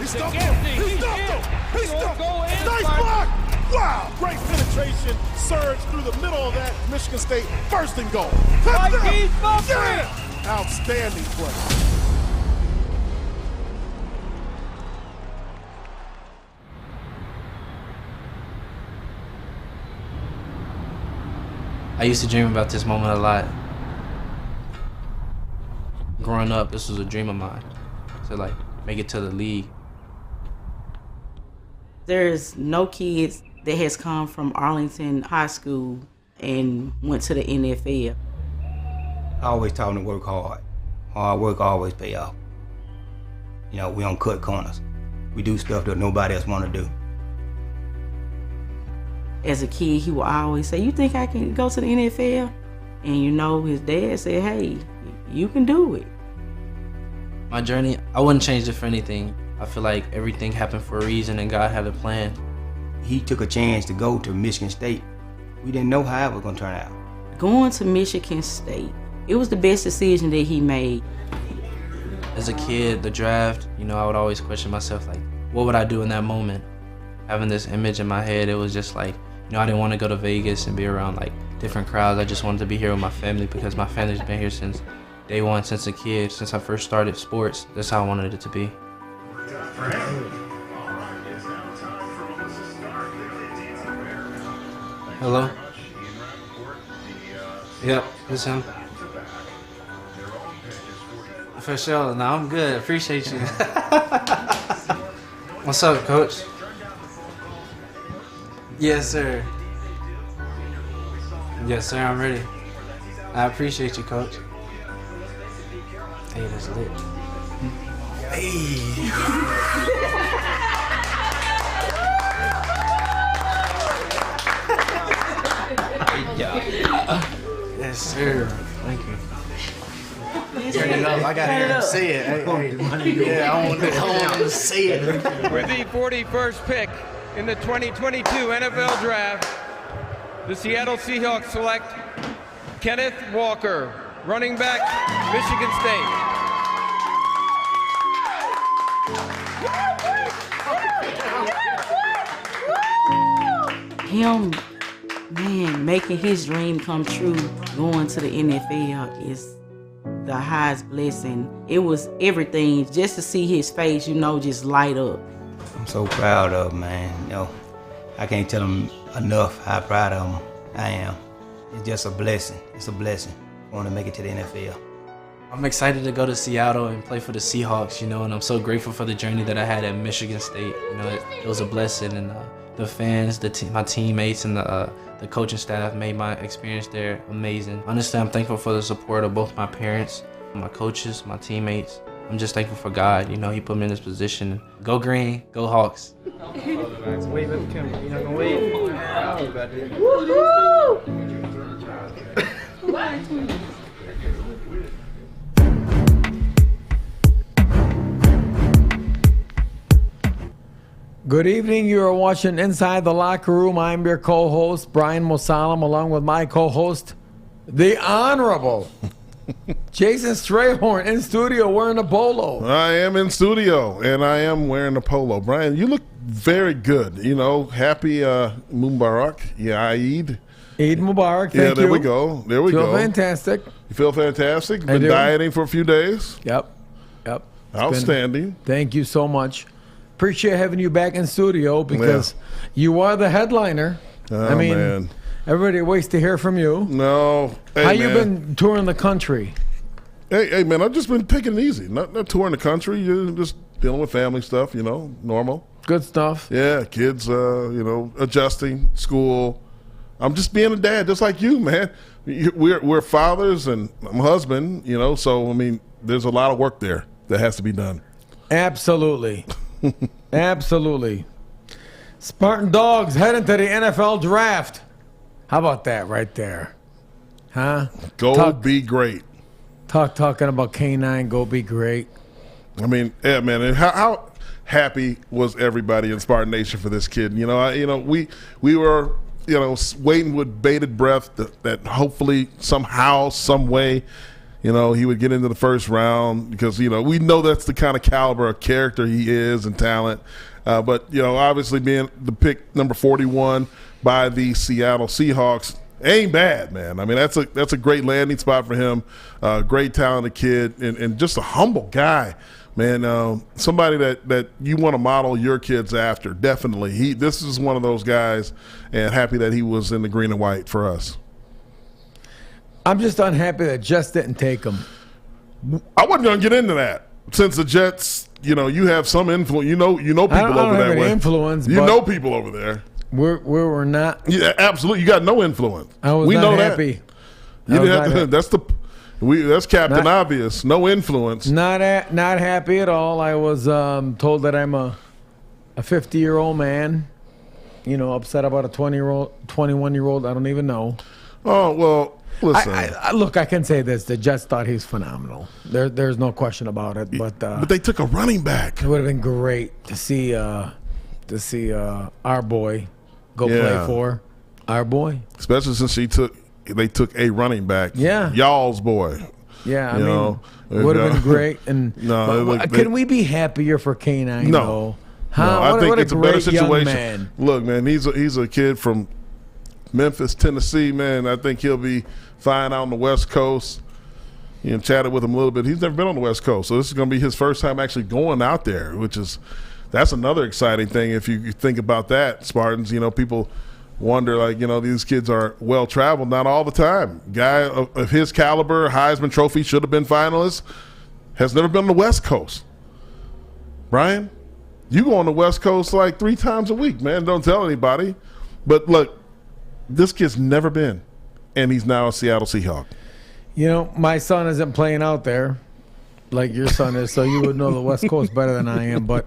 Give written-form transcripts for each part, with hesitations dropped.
stumped him. He stumped him. He stumped him. Nice block. Wow. Great penetration. Surge through the middle of that. Michigan State first and goal. Touchdown. Yeah. Outstanding play. I used to dream about this moment a lot. Growing up, this was a dream of mine, to like make it to the league. There's no kids that has come from Arlington High School and went to the NFL. I always taught them to work hard. Hard work always pay off. You know, we don't cut corners. We do stuff that nobody else want to do. As a kid, he would always say, "You think I can go to the NFL?" And you know, his dad said, "Hey, you can do it." My journey, I wouldn't change it for anything. I feel like everything happened for a reason and God had a plan. He took a chance to go to Michigan State. We didn't know how it was going to turn out. Going to Michigan State, it was the best decision that he made. As a kid, the draft, you know, I would always question myself, like, what would I do in that moment? Having this image in my head, it was just like, you know, I didn't want to go to Vegas and be around like different crowds. I just wanted to be here with my family because my family's been here since day one, since a kid, since I first started sports. That's how I wanted it to be. Hello? Yep, it's him. For sure. No, I'm good. Appreciate you. What's up, Coach? Yes, sir. Yes, sir, I'm ready. I appreciate you, Coach. Hey, that's lit. Hey. Yes, sir. Thank you. Turn it up. I gotta hear him say it. Yeah, I want him to say it. With the 41st pick in the 2022 NFL Draft, the Seattle Seahawks select Kenneth Walker, running back, Michigan State. Him, man, making his dream come true, going to the NFL is the highest blessing. It was everything, just to see his face, you know, just light up. I'm so proud of him, man. You know, I can't tell him enough how proud of him I am. It's just a blessing. It's a blessing. I want to make it to the NFL. I'm excited to go to Seattle and play for the Seahawks, you know, and I'm so grateful for the journey that I had at Michigan State. You know, it was a blessing, and the fans, my teammates, and the coaching staff made my experience there amazing. Honestly, I'm thankful for the support of both my parents, my coaches, my teammates. I'm just thankful for God. You know, He put me in this position. Go Green, go Hawks. Wave at the camera. You're not gonna wave? Good evening. You are watching Inside the Locker Room. I'm your co-host, Brian Mosallam, along with my co-host, the Honorable Jason Strayhorn, in studio wearing a polo. I am in studio, and I am wearing a polo. Brian, you look very good. You know, happy Mubarak, Eid. Eid Mubarak, thank you. Yeah, there we go. There we go. Feel fantastic. You feel fantastic? Been dieting for a few days? Yep. Outstanding. Thank you so much. Appreciate having you back in studio because you are the headliner. Oh, man. Everybody waits to hear from you. No. Hey, How you been touring the country? Hey, man, I've just been taking it easy. Not touring the country. You're just dealing with family stuff, you know, normal. Good stuff. Yeah, kids, you know, adjusting, school. I'm just being a dad, just like you, man. We're fathers, and I'm a husband, you know, so, I mean, there's a lot of work there that has to be done. Absolutely. Absolutely. Spartan Dogs heading to the NFL Draft. How about that right there? Huh? Be great. Talking about K9, go be great. I mean, yeah, man. And how happy was everybody in Spartan Nation for this kid? You know, we were, you know, waiting with bated breath that hopefully somehow, some way, You know, he would get into the first round because, you know, we know that's the kind of caliber of character he is and talent. But, you know, obviously being the pick number 41 by the Seattle Seahawks ain't bad, man. I mean, that's a great landing spot for him. Great talented kid and just a humble guy, man. Somebody that you want to model your kids after, definitely. This is one of those guys, and happy that he was in the green and white for us. I'm just unhappy that Jets didn't take him. I wasn't going to get into that since the Jets, you know, you have some influence. You know people over that way. I don't have any influence. You know people over there. We're not. Yeah, absolutely. You got no influence. We know happy. That. You didn't have to. That's Captain Obvious. No influence. Not happy at all. I was told that I'm a 50-year-old man. You know, upset about a 21-year-old. I don't even know. Oh well. Listen. Look, I can say this: the Jets thought he's phenomenal. There's no question about it. But they took a running back. It would have been great to see our boy go play for our boy, especially since they took a running back. Yeah, y'all's boy. Yeah, I mean, it would have been great. And can we be happier for K9? No, I think it's a better situation. Man. Look, man, he's a kid from Memphis, Tennessee, man. I think he'll be fine out on the West Coast. You know, chatted with him a little bit. He's never been on the West Coast, so this is going to be his first time actually going out there, that's another exciting thing if you think about that, Spartans. You know, people wonder, like, you know, these kids are well-traveled. Not all the time. Guy of his caliber, Heisman Trophy, should have been finalist, has never been on the West Coast. Brian, you go on the West Coast like 3 times a week, man. Don't tell anybody. But, look, this kid's never been, and he's now a Seattle Seahawk. You know, my son isn't playing out there like your son is, so you would know the West Coast better than I am. But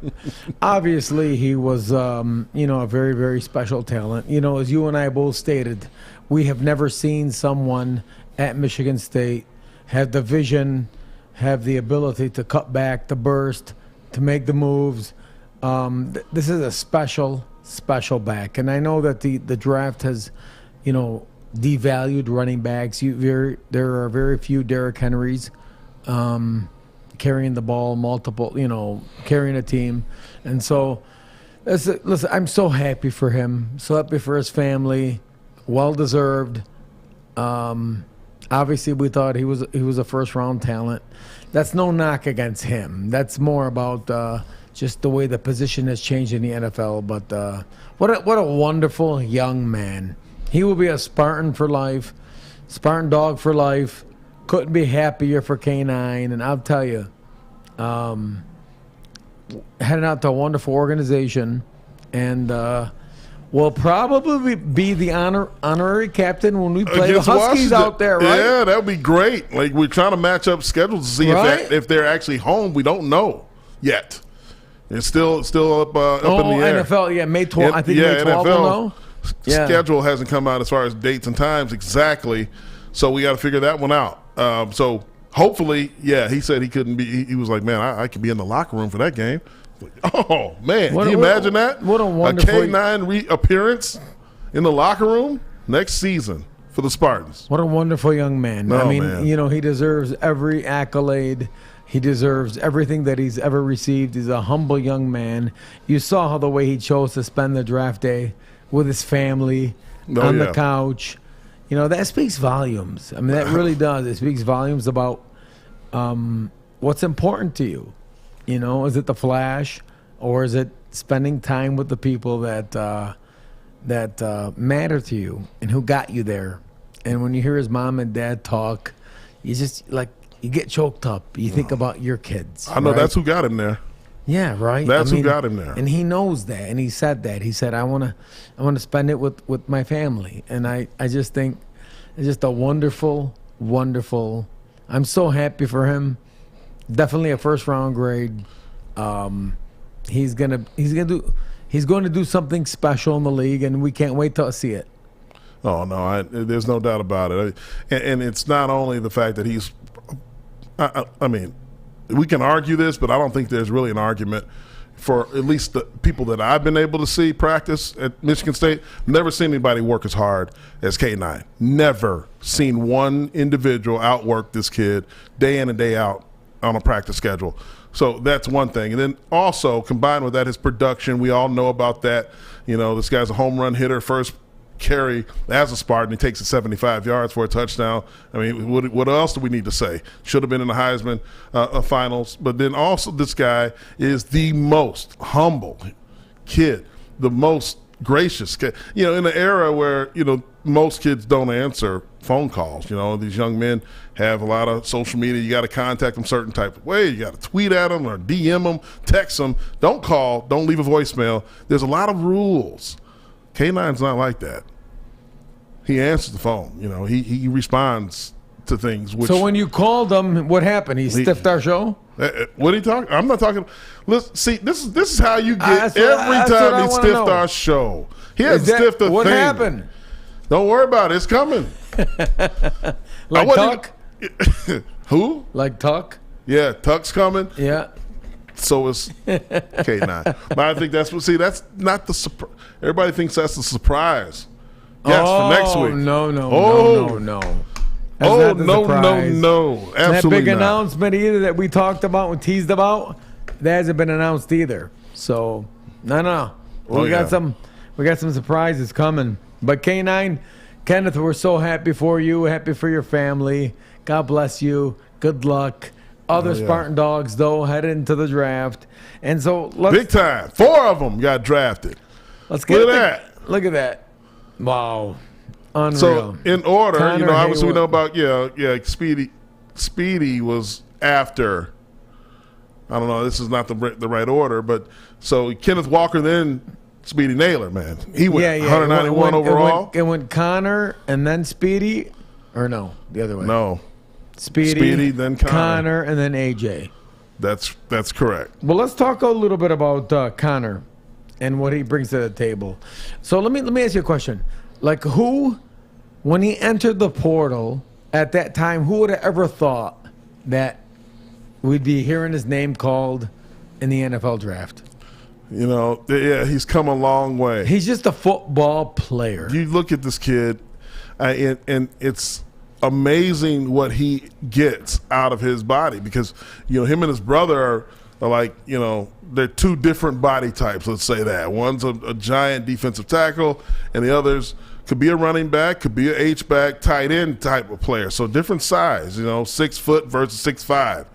obviously he was, you know, a very, very special talent. You know, as you and I both stated, we have never seen someone at Michigan State have the vision, have the ability to cut back, to burst, to make the moves. This is a special back. And I know that the draft has, you know, devalued running backs. There are very few Derrick Henrys carrying the ball, multiple, you know, carrying a team. And so, listen, I'm so happy for him, so happy for his family, well-deserved. Obviously, we thought he was a first-round talent. That's no knock against him. That's more about just the way the position has changed in the NFL. But what a wonderful young man. He will be a Spartan for life, Spartan dog for life. Couldn't be happier for K9. And I'll tell you, heading out to a wonderful organization, and will probably be the honorary captain when we play the Huskies Washington out there, right? Yeah, that would be great. Like, we're trying to match up schedules to see if they're actually home. We don't know yet. It's still up in the air. NFL, yeah, May 12th. I think May 12th will know. Schedule hasn't come out as far as dates and times exactly, so we got to figure that one out. So hopefully, yeah, he said he couldn't be. He was like, man, I could be in the locker room for that game. Oh man, can you imagine that? What a wonderful K9 reappearance in the locker room next season for the Spartans. What a wonderful young man. I mean, man. You know, he deserves every accolade. He deserves everything that he's ever received. He's a humble young man. You saw how the way he chose to spend the draft day with his family on the couch. You know, that speaks volumes. I mean, that really does. It speaks volumes about what's important to you. You know, is it the flash, or is it spending time with the people that matter to you and who got you there? And when you hear his mom and dad talk, you just, like, you get choked up. You think about your kids. I know, right? That's who got him there. Yeah, right. That's who got him there. And he knows that, and he said that. He said, I want to spend it with my family. And I just think it's just a wonderful, wonderful. I'm so happy for him. Definitely a first round grade. He's going to do something special in the league, and we can't wait to see it. Oh no, there's no doubt about it. And it's not only the fact that he's. I mean, we can argue this, but I don't think there's really an argument. for at least the people that I've been able to see practice at Michigan State, never seen anybody work as hard as K9. Never seen one individual outwork this kid day in and day out on a practice schedule. So that's one thing. And then also combined with that, his production, we all know about that. You know, this guy's a home run hitter, first carry as a Spartan. He takes it 75 yards for a touchdown. I mean, what else do we need to say? Should have been in the Heisman finals. But then also this guy is the most humble kid, the most gracious kid. You know, in an era where, you know, most kids don't answer phone calls. You know, these young men have a lot of social media. You got to contact them certain type of way. You got to tweet at them or DM them, text them. Don't call. Don't leave a voicemail. There's a lot of rules. K9's not like that. He answers the phone. You know, he responds to things. Which, so when you called him, what happened? He stiffed our show? What are you talking? I'm not talking. Listen, see, this is how you get every time he stiffed our show. He hasn't stiffed a thing. What happened? Don't worry about it. It's coming. Like Tuck? Who? Like Tuck? Yeah, Tuck's coming. Yeah. So is K9. But I think that's what. See, that's not the surprise. Everybody thinks that's the surprise. Yes, for next week. No. Oh, no. Absolutely that big not. announcement either that we talked about and teased about, that hasn't been announced either. So, no. We got some surprises coming. But K9, Kenneth, we're so happy for you, happy for your family. God bless you. Good luck. Other Spartan dogs, though, headed into the draft. And so big time. 4 of them got drafted. Let's get Look at that. Look at that. Wow. Unreal. So in order, Connor you know, obviously we Hayward. know about Speedy was after. I don't know. This is not the right order, but so Kenneth Walker, then Speedy Naylor, man. He went 191 overall. It went Connor and then Speedy, or no, the other way. No, Speedy, then Connor, and then AJ. That's correct. Well, let's talk a little bit about Connor and what he brings to the table. So let me ask you a question. Like, who, when he entered the portal at that time, who would have ever thought that we'd be hearing his name called in the NFL draft? You know, yeah, he's come a long way. He's just a football player. You look at this kid, and it's amazing what he gets out of his body because, you know, him and his brother are like, you know, they're 2 different body types, let's say that. One's a giant defensive tackle, and the other's could be a running back, could be an H-back, tight end type of player. So different size, you know, 6 foot versus 6'5",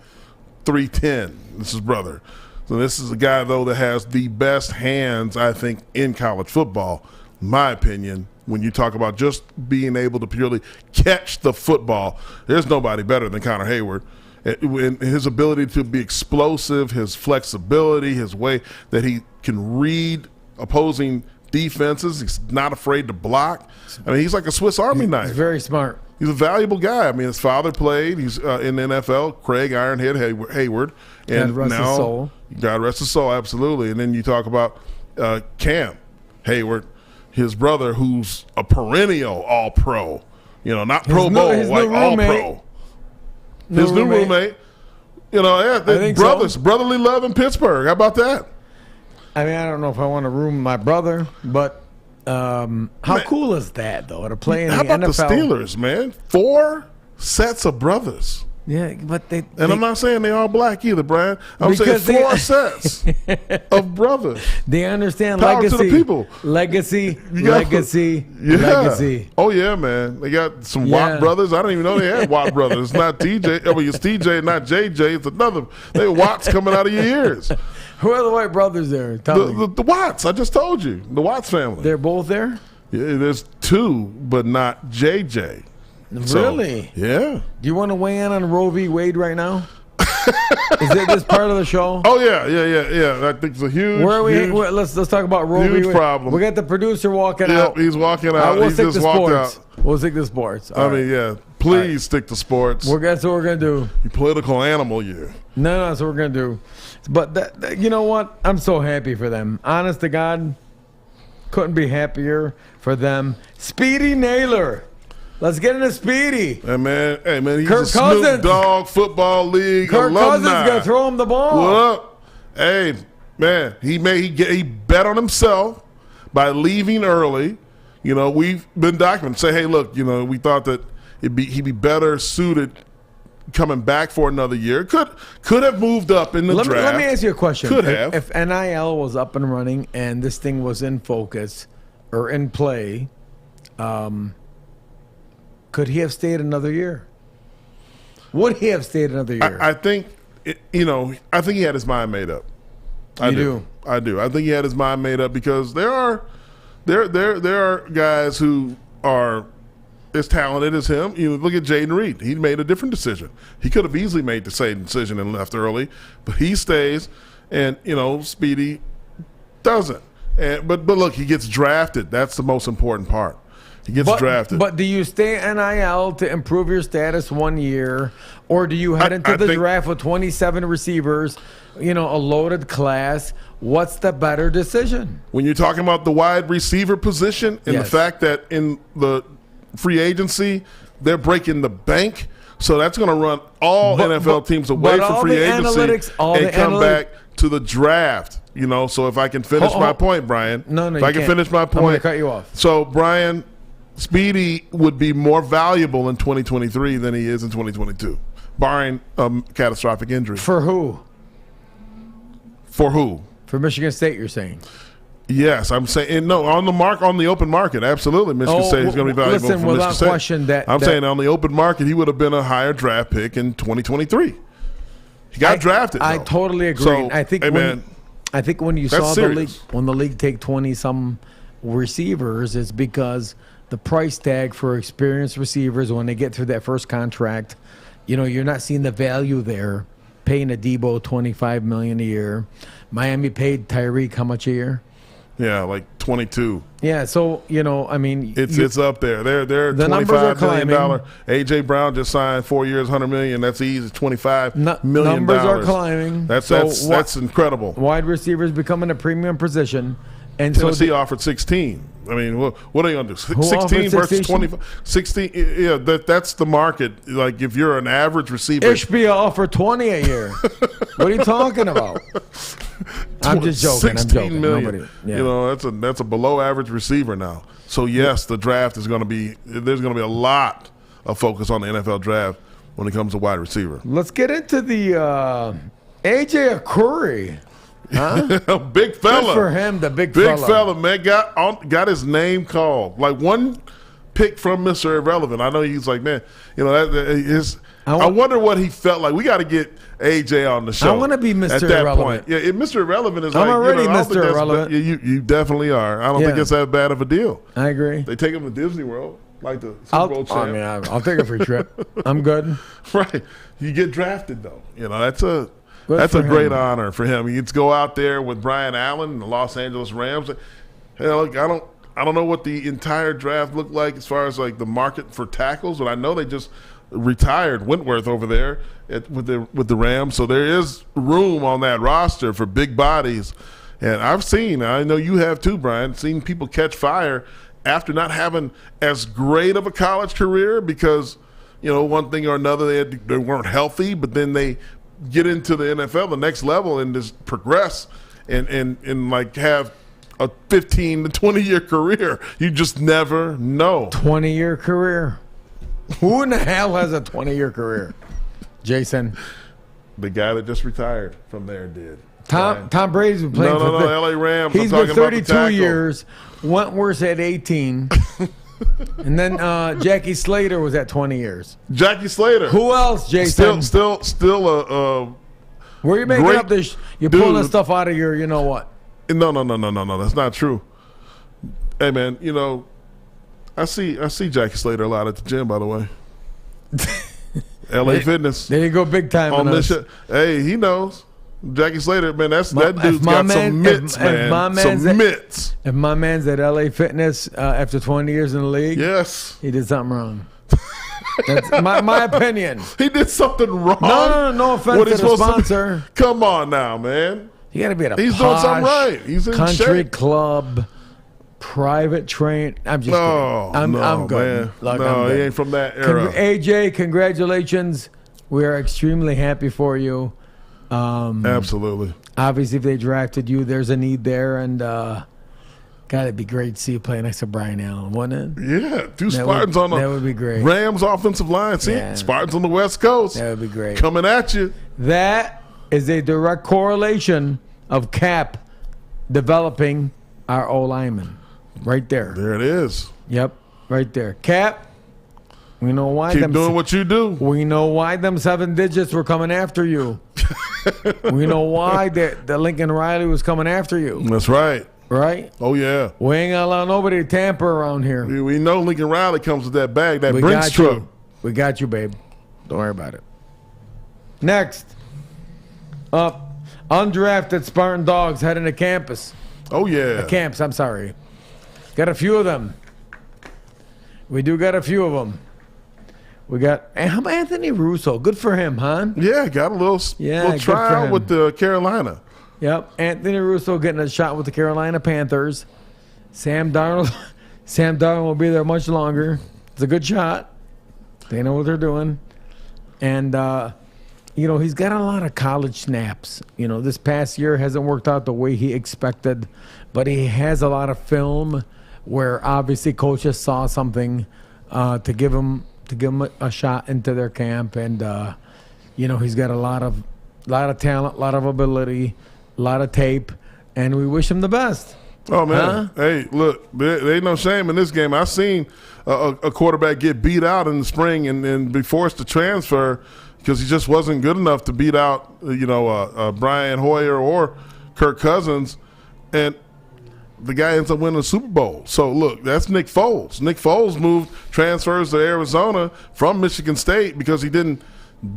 310. This is his brother. So this is a guy, though, that has the best hands, I think, in college football, in my opinion. When you talk about just being able to purely catch the football, there's nobody better than Connor Hayward. And his ability to be explosive, his flexibility, his way that he can read opposing defenses. He's not afraid to block. I mean, he's like a Swiss Army knife. He's very smart. He's a valuable guy. I mean, his father played. He's in the NFL, Craig Ironhead Hayward. And God rest his soul. God rest his soul, absolutely. And then you talk about Cam Hayward, his brother, who's a perennial All-Pro. You know, not Pro Bowl, like All-Pro. His new roommate. You know, brotherly love in Pittsburgh. How about that? I mean, I don't know if I want to ruin my brother, but how cool is that, though, to play in the NFL? How about the Steelers, man? 4 sets of brothers. Yeah, but I'm not saying they all black either, Brian. I'm saying 4 sets of brothers. They understand Power legacy. to the people. Legacy. Oh, yeah, man. They got some Watt brothers. I didn't even know they had Watt brothers. It's not TJ. I mean, it's TJ, not JJ. It's another. They Watts coming out of your ears. Who are the white brothers there? The Watts. I just told you. The Watts family. They're both there? Yeah, there's 2, but not JJ. Really? So, yeah. Do you want to weigh in on Roe v. Wade right now? Is it this part of the show? Oh yeah. I think it's a huge. Let's talk about Roe v. Wade. Problem. We got the producer walking out. He's walking out. We'll he stick just to walked sports. out. We'll stick to sports. I mean, yeah. Please stick to sports. That's what we're gonna do. You political animal, you. No, that's what we're gonna do. But you know what? I'm so happy for them. Honest to God, couldn't be happier for them. Speedy Naylor. Let's get into Speedy. Hey man, he's Kirk a Snoop Dogg Football League Kirk alumni. Cousins gonna throw him the ball. What up? Hey, Man, he bet on himself by leaving early. You know, we've been documenting. Say, hey, look, you know, we thought that he'd be better suited coming back for another year. Could have moved up in the draft. Let me ask you a question. Could have. If NIL was up and running and this thing was in focus or in play, could he have stayed another year? Would he have stayed another year? I think, I think he had his mind made up. I do. I think he had his mind made up because there are guys who are as talented as him. You look at Jaden Reed. He made a different decision. He could have easily made the same decision and left early, but he stays, and Speedy doesn't. But look, he gets drafted. That's the most important part. He gets drafted. But do you stay NIL to improve your status 1 year, or do you head into the draft with 27 receivers, a loaded class? What's the better decision? When you're talking about the wide receiver position and the fact that in the free agency, they're breaking the bank, so that's going to run all NFL teams away from free agency and come back to the draft. So if I can finish my point, Brian. No, if I can finish my point. I'm going to cut you off. So, Brian, Speedy would be more valuable in 2023 than he is in 2022, barring catastrophic injury. For who? For who? For Michigan State, you're saying? Yes, I'm saying on the open market, absolutely. Michigan State is going to be valuable. Listen, for without Michigan State. question, I'm saying on the open market, he would have been a higher draft pick in 2023. He got drafted. I totally agree. So, I think when you saw the league, when the league take 20 some receivers, it's because the price tag for experienced receivers when they get through that first contract, you're not seeing the value there. Paying a Debo $25 million a year. Miami paid Tyreek how much a year? Yeah, like 22. Yeah, so it's up there. They're the numbers are climbing. $25 million. AJ Brown just signed 4 years, $100 million. That's easy. $25 million. Numbers are climbing. That's incredible. Wide receivers becoming a premium position. And Tennessee offered 16. I mean, what are you going to do? 16 versus 25. 16. Yeah, that's the market. Like if you're an average receiver, Ishbia offered 20 a year. What are you talking about? I'm just joking. 16 million. That's a below average receiver now. So yes, the draft is going to be. There's going to be a lot of focus on the NFL draft when it comes to wide receiver. Let's get into the AJ Akuri. Huh? Big fella. Good for him, the big fella, man. Got his name called. Like one pick from Mr. Irrelevant. I know he's like, man, I wonder what he felt like. We got to get AJ on the show. I want to be Mr. At that Irrelevant. point. Yeah, Mr. Irrelevant is I'm like, already Mr. Irrelevant. You definitely are. I don't think it's that bad of a deal. I agree. They take him to Disney World, like the Super Bowl champ. I'll take a free trip. I'm good. Right. You get drafted though. That's a great honor for him. He gets to go out there with Brian Allen and the Los Angeles Rams. Hell, I don't know what the entire draft looked like as far as like the market for tackles, but I know they just retired Wentworth over there with the Rams. So there is room on that roster for big bodies. And I know you have too, Brian, seen people catch fire after not having as great of a college career because, one thing or another, they weren't healthy, but then they get into the NFL, the next level, and just progress and like have a 15 to 20-year career. You just never know. 20-year career? Who in the hell has a 20-year career? Jason? The guy that just retired from there did. Tom Brady's been playing for the LA Rams. He's been 32 years. Wentworth's at 18. And then Jackie Slater was at 20 years. Jackie Slater. Who else, Jason? Still where are you making up this? You're pulling this stuff out of your, you know what? No. That's not true. Hey, man, I see Jackie Slater a lot at the gym, by the way. LA Fitness. There you go, big time on this shit. Hey, he knows. Jackie Slater, man, that dude's got some mitts, man. Some mitts. If my man's at LA Fitness after 20 years in the league, yes, he did something wrong. That's my opinion. He did something wrong. No offense to the sponsor. Come on now, man. You got to be at a He's doing something right. He's in country shape. Club, private train. I'm just kidding. I'm good. Man. Look, he ain't from that era. AJ, congratulations. We are extremely happy for you. Absolutely. Obviously, if they drafted you, there's a need there, and God, it'd be great to see you play next to Brian Allen, wouldn't it? Yeah, two Spartans on that would be great. the Rams offensive line. See, Yeah. Spartans on the West Coast. That would be great. Coming at you. That is a direct correlation of Cap developing our O-lineman. Right there. There it is. Yep, right there. Cap, we know why Keep doing what you do. We know why them 7 digits were coming after you. We know why the Lincoln Riley was coming after you. That's right. Right? Oh, yeah. We ain't gonna allow nobody to tamper around here. We know Lincoln Riley comes with that bag, that We Brinks got truck. you. We got you, babe. Don't worry about it. Next. Up. Undrafted Spartan Dogs heading to campus. Oh, yeah. Camps, I'm sorry. Got a few of them. We do got a few of them. We got Anthony Russo. Good for him, huh? Yeah, got a little good for tryout him. with the Carolina. Yep. Anthony Russo getting a shot with the Carolina Panthers. Sam Darnold will be there much longer. It's a good shot. They know what they're doing. And, he's got a lot of college snaps. This past year hasn't worked out the way he expected, but he has a lot of film where obviously coaches saw something to give him a shot into their camp. And, he's got a lot of talent, a lot of ability, a lot of tape, and we wish him the best. Oh, man. Hey, look, there ain't no shame in this game. I've seen a quarterback get beat out in the spring and be forced to transfer because he just wasn't good enough to beat out, Brian Hoyer or Kirk Cousins. And the guy ends up winning the Super Bowl. So, look, that's Nick Foles. Nick Foles transfers to Arizona from Michigan State because he didn't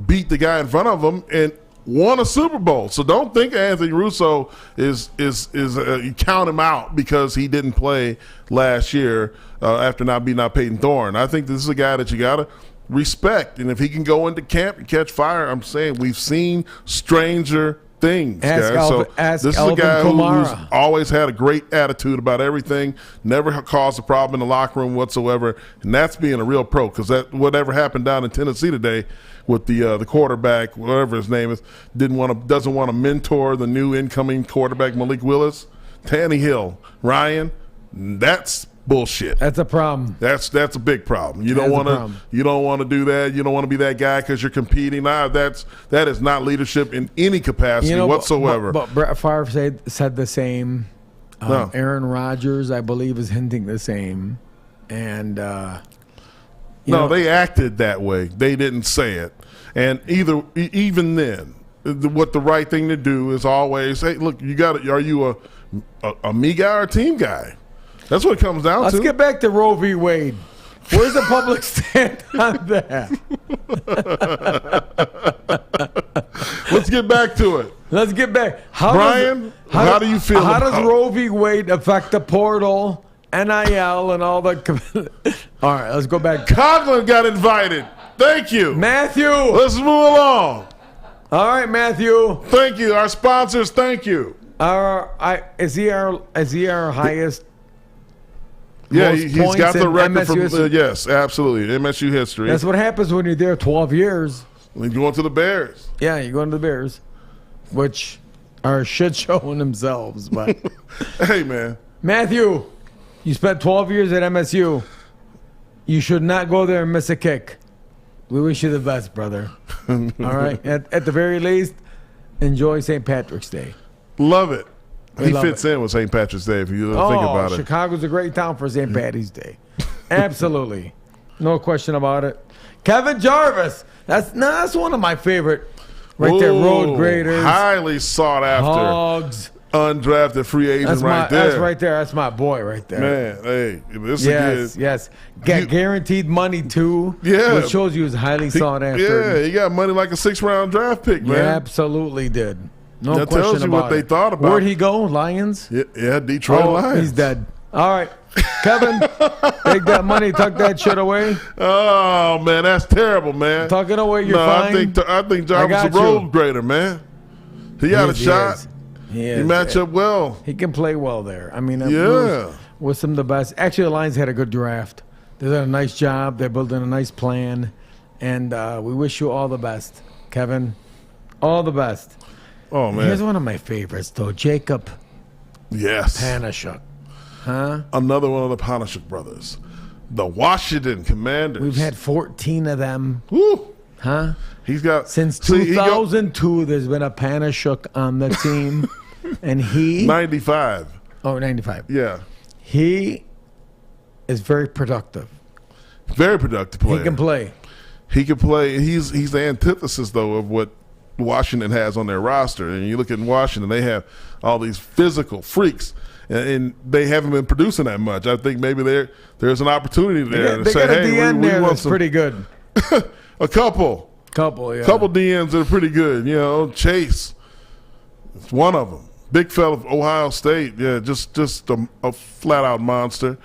beat the guy in front of him and won a Super Bowl. So don't think Anthony Russo is you count him out because he didn't play last year after not beating out Peyton Thorne. I think this is a guy that you got to respect. And if he can go into camp and catch fire, I'm saying we've seen stranger things, guys. Ask this is Alvin a guy Kamara. who's always had a great attitude about everything, never caused a problem in the locker room whatsoever, and that's being a real pro because that whatever happened down in Tennessee today with the quarterback, whatever his name is, doesn't want to mentor the new incoming quarterback Malik Willis, Tannehill, Ryan. That's bullshit. That's a problem. That's a big problem. You don't want to do that. You don't want to be that guy because you're competing. That is not leadership in any capacity whatsoever. But Brett Favre said the same. No. Aaron Rodgers, I believe, is hinting the same. And they acted that way. They didn't say it. And even then, what the right thing to do is always, hey, look, are you a me guy or a team guy? That's what it comes down to. Let's get back to Roe v. Wade. Where's the public stand on that? Let's get back to it. Let's get back. Brian, how do you feel How about does Roe v. Wade affect the portal, NIL, and all the... All right, let's go back. Coughlin got invited. Thank you. Matthew. Let's move along. All right, Matthew. Thank you. Our sponsors, thank you. Is he our highest... Yeah, most he's points got the in record MSU from history? yes, absolutely. MSU history. That's what happens when you're there 12 years. We're going to the Bears. Yeah, you're going to the Bears, which are a shit show in themselves. But Hey, man. Matthew, you spent 12 years at MSU. You should not go there and miss a kick. We wish you the best, brother. All right? At the very least, enjoy St. Patrick's Day. Love it. He love fits in with St. Patrick's Day if you think about it. Chicago's a great town for St. Patty's Day. Absolutely. No question about it. Kevin Jarvis. That's one of my favorite right there. Road graders. Highly sought after. Hogs. Undrafted free agent there. That's right there. That's my boy right there. Man, hey, this Yes, is yes. Got guaranteed money too. Yeah. Which shows you he's highly sought after. Yeah, he got money like a 6th-round draft pick, man. Yeah, absolutely did. No That question tells you about what they it. thought about. Where'd he go? Lions? Yeah, Detroit Lions. He's dead. All right. Kevin, take that money, tuck that shit away. Oh, man, that's terrible, man. Tuck it away, you're fine. fine. I think Jarvis is a road grader, man. He got a shot. He match up well. He can play well there. I mean, Yeah. was some of the best. Actually, the Lions had a good draft. They did a nice job. They're building a nice plan. And we wish you all the best, Kevin. All the best. Oh, man. Here's one of my favorites, though. Jacob Yes. Panashuk. Huh? Another one of the Panashuk brothers. The Washington Commanders. We've had 14 of them. Woo. Huh? He's got Since 2002, there's been a Panashuk on the team. And he... 95. Oh, 95. Yeah. He is very productive. Very productive player. He can play. He can play. He's the antithesis, though, of what Washington has on their roster. And you look at Washington, they have all these physical freaks, and they haven't been producing that much. I think maybe there's an opportunity there to say, hey, we want that's pretty good. A couple, yeah. Couple DNs that are pretty good. You know, Chase, it's one of them. Big fella from Ohio State. Yeah, just a flat-out monster.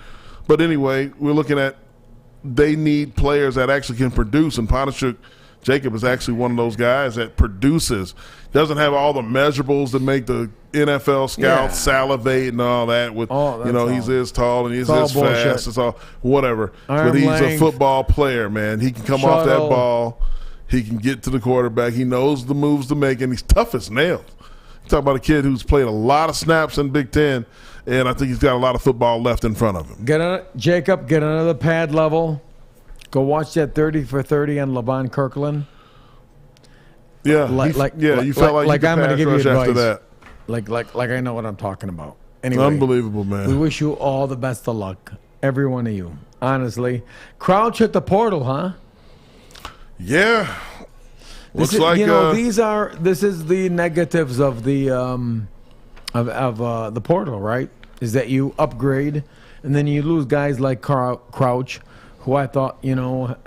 But anyway, we're looking at they need players that actually can produce, and Panashuk Jacob is actually one of those guys that produces. Doesn't have all the measurables that make the NFL scouts salivate and all that. With he's this tall and he's this fast. It's all whatever. But he's a football player, man. He can come off that ball. He can get to the quarterback. He knows the moves to make, and he's tough as nails. Talk about a kid who's played a lot of snaps in Big Ten, and I think he's got a lot of football left in front of him. Jacob, get another pad level. Go watch that 30 for 30 on LeVon Kirkland. Yeah, you felt like I'm going to give you advice. After that. Like I know what I'm talking about. Anyway, unbelievable, man. We wish you all the best of luck, every one of you. Honestly, Crouch at the portal, huh? Yeah. This is the negatives of the the portal, right? Is that you upgrade and then you lose guys like Crouch, who I thought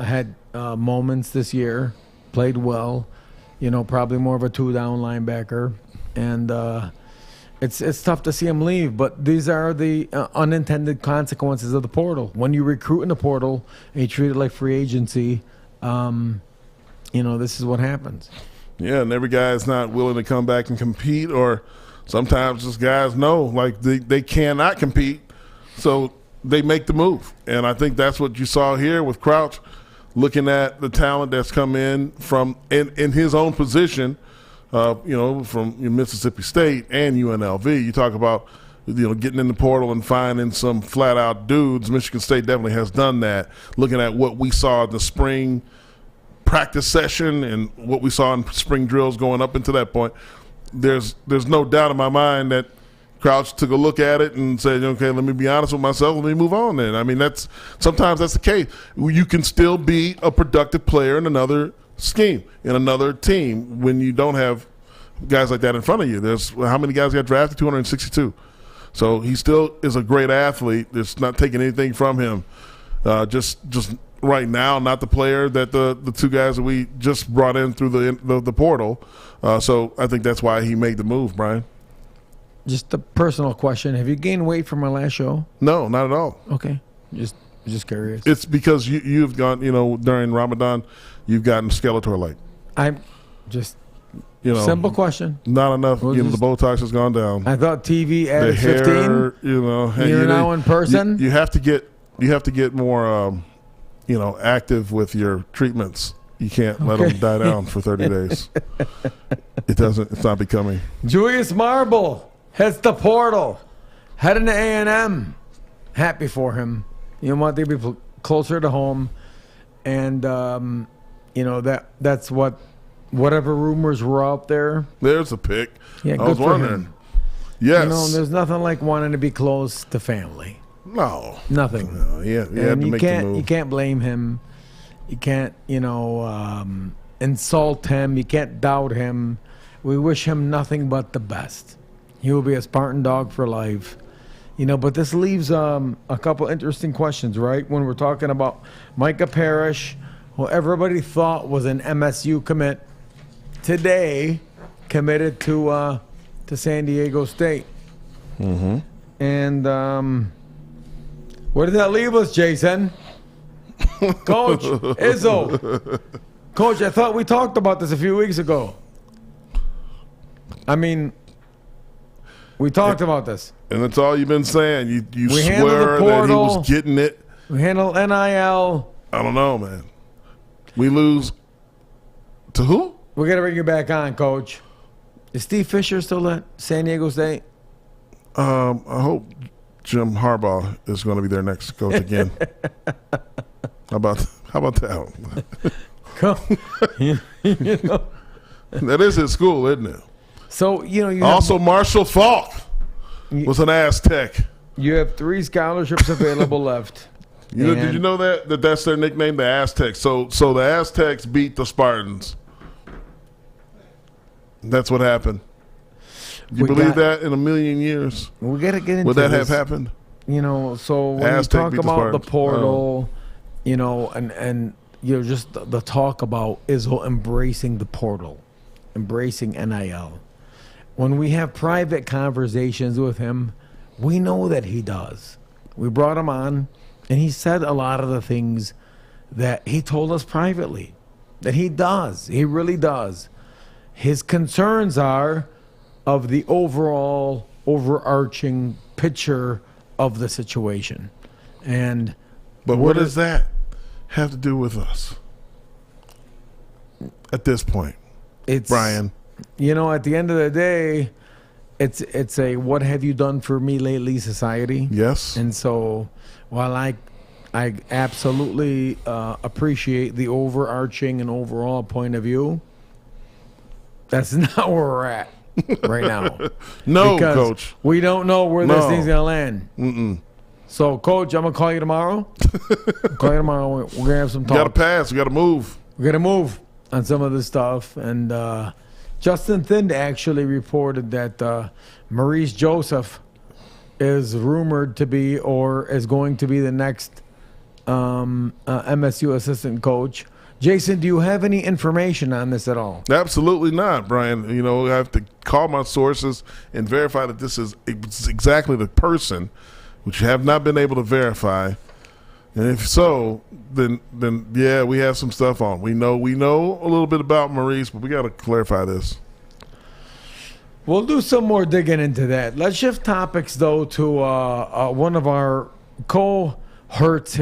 had moments this year, played well, probably more of a 2-down linebacker, and it's tough to see him leave. But these are the unintended consequences of the portal. When you recruit in the portal and you treat it like free agency. This is what happens. Yeah, and every guy is not willing to come back and compete, or sometimes just guys know like they cannot compete, so they make the move. And I think that's what you saw here with Crouch, looking at the talent that's come in from in his own position, from Mississippi State and UNLV. You talk about getting in the portal and finding some flat out dudes. Michigan State definitely has done that. Looking at what we saw in the spring practice session and what we saw in spring drills going up into that point, there's no doubt in my mind that Crouch took a look at it and said, okay, let me be honest with myself, let me move on then. I mean, sometimes that's the case. You can still be a productive player in another scheme, in another team, when you don't have guys like that in front of you. There's how many guys got drafted? 262. So he still is a great athlete. It's not taking anything from him. Just right now, not the player that the two guys that we just brought in through the portal. So I think that's why he made the move, Brian. Just a personal question. Have you gained weight from our last show? No, not at all. Okay. Just curious. It's because you've gone, during Ramadan, you've gotten Skeletor-like. I'm just, simple question. Not enough. The Botox has gone down. I thought TV added the hair, 15. You're now in person? You have to get more active with your treatments. You can't let them die down for 30 days. It's not becoming. Julius Marble hits the portal, heading to A&M. Happy for him. Want to be closer to home, and that's whatever rumors were out there. There's a pick. Yeah, I was wondering. Him. Yes. There's nothing like wanting to be close to family. No. Nothing. No, you had to make the move. You can't blame him. You can't, insult him. You can't doubt him. We wish him nothing but the best. He will be a Spartan dog for life. But this leaves a couple interesting questions, right? When we're talking about Micah Parrish, who everybody thought was an MSU commit, today committed to San Diego State. Mm-hmm. And where did that leave us, Jason? Coach Izzo. Coach, I thought we talked about this a few weeks ago. I mean, we talked about this. And that's all you've been saying. You swear that he was getting it. We handle NIL. I don't know, man. We lose to who? We got to bring you back on, Coach. Is Steve Fisher still at San Diego State? I hope Jim Harbaugh is going to be their next coach again. How about that? That is his school, isn't it? So you also Marshall Falk was an Aztec. You have 3 scholarships available left. Did you know that's their nickname, the Aztecs? So the Aztecs beat the Spartans. That's what happened. You believe that in a million years? We got to get into would that this. have happened? So when Aztec you talk about the portal, Oh. and just the talk about Izzo embracing the portal, embracing NIL. When we have private conversations with him, we know that he does. We brought him on, and he said a lot of the things that he told us privately that he does. He really does. His concerns are of the overall overarching picture of the situation. But what does that have to do with us at this point? It's Brian. At the end of the day, it's a what have you done for me lately society. Yes. And so while I absolutely appreciate the overarching and overall point of view, that's not where we're at right now. No, because Coach. We don't know where this thing's going to land. Mm-mm. So, Coach, I'm going to call you tomorrow. We're going to have some talk. We got to pass. We got to move. We're going to move on some of this stuff. And Justin Thind actually reported that Maurice Joseph is rumored to be or is going to be the next MSU assistant coach. Jason, do you have any information on this at all? Absolutely not, Brian. I have to call my sources and verify that this is exactly the person, which you have not been able to verify. And if so, then yeah, we have some stuff on. We know a little bit about Maurice, but we got to clarify this. We'll do some more digging into that. Let's shift topics, though, to one of our cohorts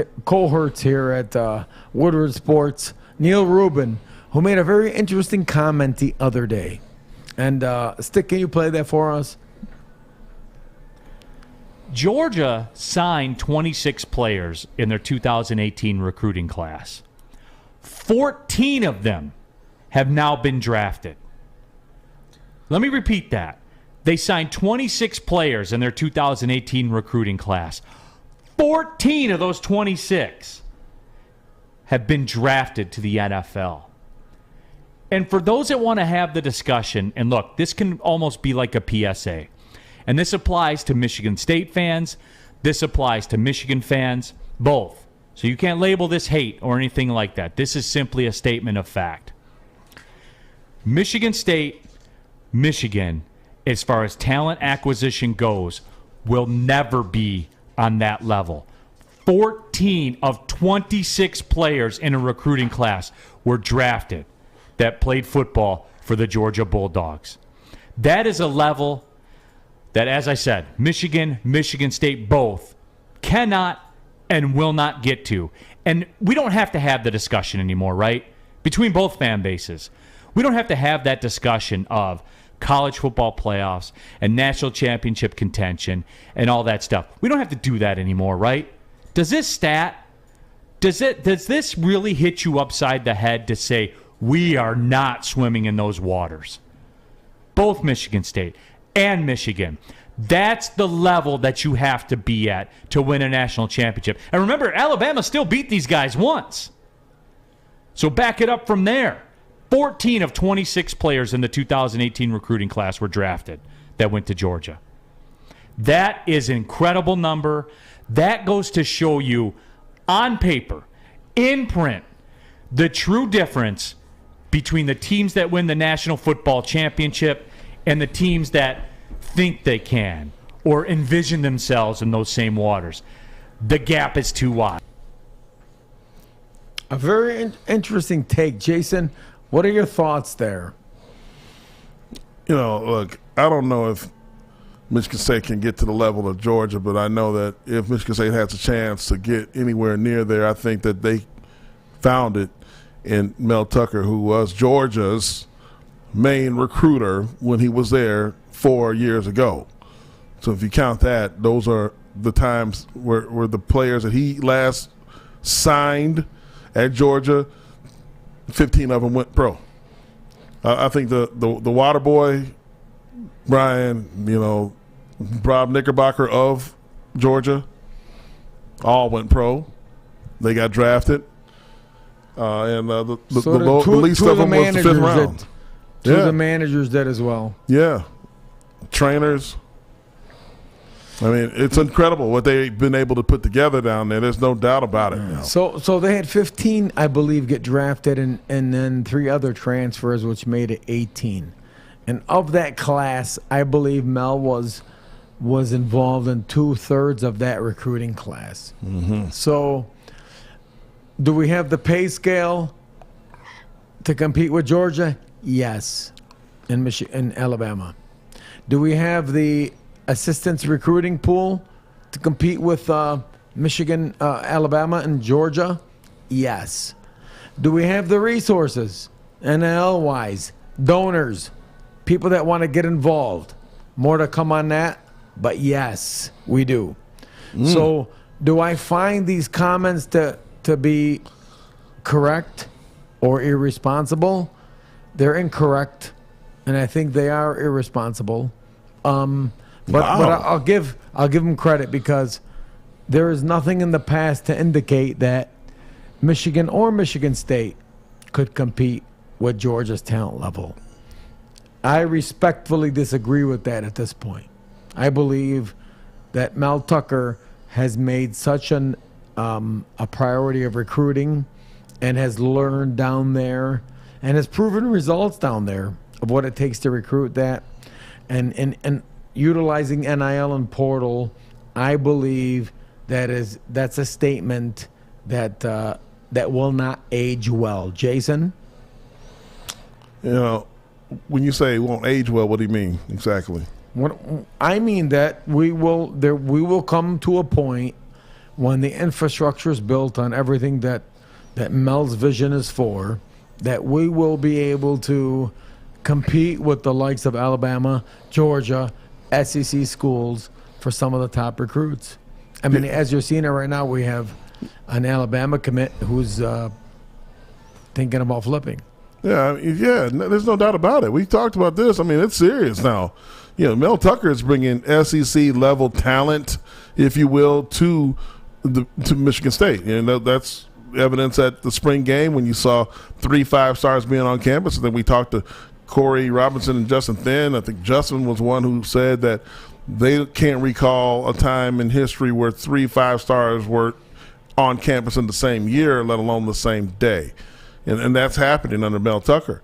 here at Woodward Sports, Neil Rubin, who made a very interesting comment the other day. And, Stick, can you play that for us? Georgia signed 26 players in their 2018 recruiting class. 14 of them have now been drafted. Let me repeat that. They signed 26 players in their 2018 recruiting class. 14 of those 26 have been drafted to the NFL. And for those that want to have the discussion, and look, this can almost be like a PSA. And this applies to Michigan State fans. This applies to Michigan fans, both. So you can't label this hate or anything like that. This is simply a statement of fact. Michigan State, Michigan, as far as talent acquisition goes, will never be on that level. 14 of 26 players in a recruiting class were drafted that played football for the Georgia Bulldogs. That is a level that, as I said, Michigan, Michigan State both cannot and will not get to. And we don't have to have the discussion anymore, right? Between both fan bases. We don't have to have that discussion of college football playoffs and national championship contention and all that stuff. We don't have to do that anymore, right? Does this stat, does this really hit you upside the head to say we are not swimming in those waters? Both Michigan State and Michigan. That's the level that you have to be at to win a national championship. And remember, Alabama still beat these guys once. So back it up from there. 14 of 26 players in the 2018 recruiting class were drafted that went to Georgia. That is an incredible number. That goes to show you on paper, in print, the true difference between the teams that win the National Football Championship and the teams that think they can or envision themselves in those same waters. The gap is too wide. A very interesting take. Jason, what are your thoughts there? Look, I don't know if Michigan State can get to the level of Georgia, but I know that if Michigan State has a chance to get anywhere near there, I think that they found it in Mel Tucker, who was Georgia's main recruiter when he was there 4 years ago. So if you count that, those are the times where the players that he last signed at Georgia, 15 of them went pro. I think the water boy, Brian, Rob Knickerbocker of Georgia, all went pro. They got drafted. And the least of them was the fifth round. Two of the managers did as well. Yeah. Trainers. I mean, it's incredible what they've been able to put together down there. There's no doubt about it. So they had 15, I believe, get drafted, and then 3 other transfers, which made it 18. And of that class, I believe Mel was involved in 2/3 of that recruiting class. Mm-hmm. So do we have the pay scale to compete with Georgia? Yes, in Michigan, in Alabama. Do we have the assistance recruiting pool to compete with Michigan, Alabama, and Georgia? Yes. Do we have the resources, NIL-wise, donors, people that want to get involved? More to come on that, but yes, we do. So do I find these comments to be correct or irresponsible? They're incorrect, and I think they are irresponsible. But I'll give them credit, because there is nothing in the past to indicate that Michigan or Michigan State could compete with Georgia's talent level. I respectfully disagree with that at this point. I believe that Mel Tucker has made such a priority of recruiting, and has learned down there, and has proven results down there of what it takes to recruit that, and utilizing NIL and portal. I believe that's a statement that will not age well. Jason? When you say it won't age well, what do you mean exactly? I mean that we will come to a point when the infrastructure is built on everything that Mel's vision is for, that we will be able to compete with the likes of Alabama, Georgia, SEC schools for some of the top recruits. I mean, as you're seeing it right now, we have an Alabama commit who's thinking about flipping. Yeah, there's no doubt about it. We talked about this. I mean, it's serious now. Mel Tucker is bringing SEC level talent, if you will, to Michigan State. That's evidence at the spring game when you saw 3 5-stars being on campus. And then we talked to Corey Robinson and Justin Thin. I think Justin was one who said that they can't recall a time in history where 3 5-stars were on campus in the same year, let alone the same day. And that's happening under Mel Tucker.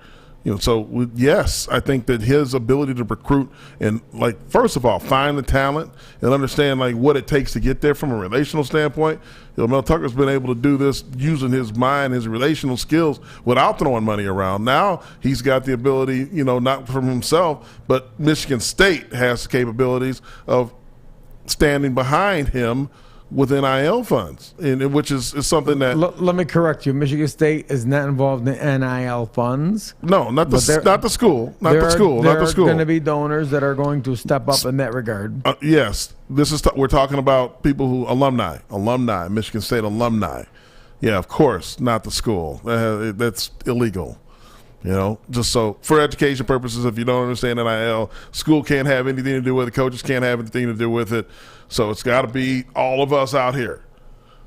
So yes, I think that his ability to recruit and, first of all, find the talent and understand what it takes to get there from a relational standpoint. Mel Tucker's been able to do this using his mind, his relational skills, without throwing money around. Now he's got the ability, not from himself, but Michigan State has the capabilities of standing behind him with NIL funds, which is something that. Let me correct you. Michigan State is not involved in NIL funds. No, not the school. Not the school. There are going to be donors that are going to step up in that regard. Yes, we're talking about people who alumni, Michigan State alumni. Yeah, of course, not the school. That's illegal. Just so for education purposes, if you don't understand NIL, school can't have anything to do with it. Coaches can't have anything to do with it. So it's got to be all of us out here.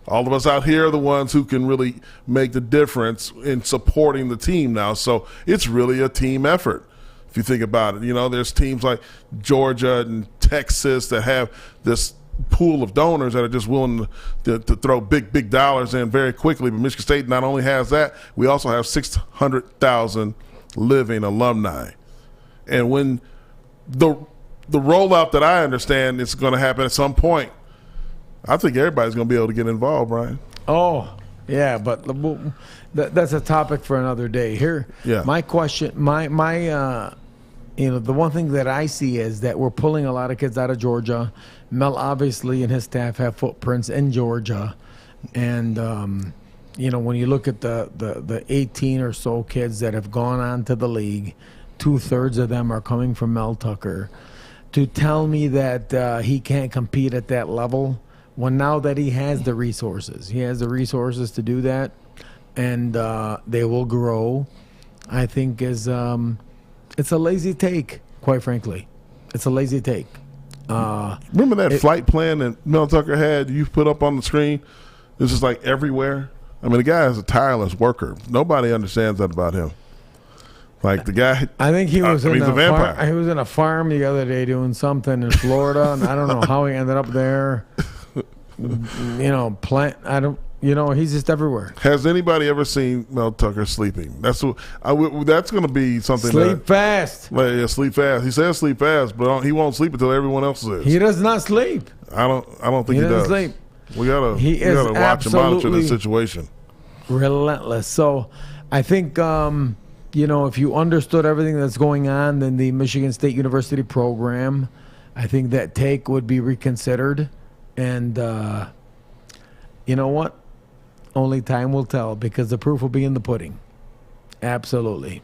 All of us out here are the ones who can really make the difference in supporting the team now. So it's really a team effort if you think about it. There's teams like Georgia and Texas that have this pool of donors that are just willing to throw big dollars in very quickly. But Michigan State not only has that, we also have 600,000 living alumni. And when the rollout that I understand is going to happen at some point, I think everybody's going to be able to get involved, Brian. Oh, yeah, but that's a topic for another day. Here, yeah. My question, the one thing that I see is that we're pulling a lot of kids out of Georgia. Mel obviously and his staff have footprints in Georgia, and when you look at the 18 or so kids that have gone on to the league, 2/3 of them are coming from Mel Tucker. To tell me that he can't compete at that level, when now that he has the resources to do that, and they will grow, I think is it's a lazy take, quite frankly. It's a lazy take. Remember that flight plan that Mel Tucker had you put up on the screen? It's just like everywhere. I mean, the guy is a tireless worker. Nobody understands that about him. Like the guy, I think he was he's a vampire. He was in a farm the other day doing something in Florida, and I don't know how he ended up there. He's just everywhere. Has anybody ever seen Mel Tucker sleeping? That's going to be something. Sleep fast. Sleep fast. He says sleep fast, but he won't sleep until everyone else is. He does not sleep. I don't think he does. Sleep. We gotta watch and monitor the situation. Relentless. So, I think if you understood everything that's going on in the Michigan State University program, I think that take would be reconsidered. And you know what? Only time will tell, because the proof will be in the pudding. Absolutely.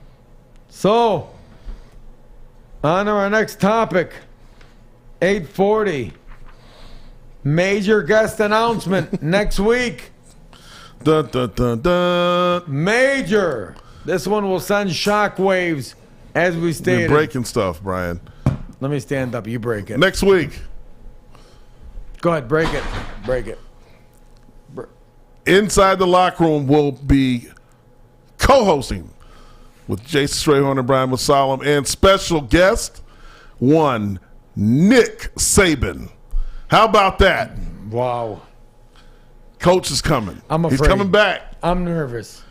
So, on to our next topic. 8:40. Major guest announcement next week. Dun, dun, dun, dun. Major. This one will send shockwaves, as we stated. You're breaking stuff, Brian. Let me stand up. You break it. Next week. Go ahead. Break it. Break it. Inside the Locker Room will be co-hosting with Jason Strayhorn and Brian Mosallam, and special guest, one Nick Saban. How about that? Wow. Coach is coming. I'm afraid. He's coming back. I'm nervous.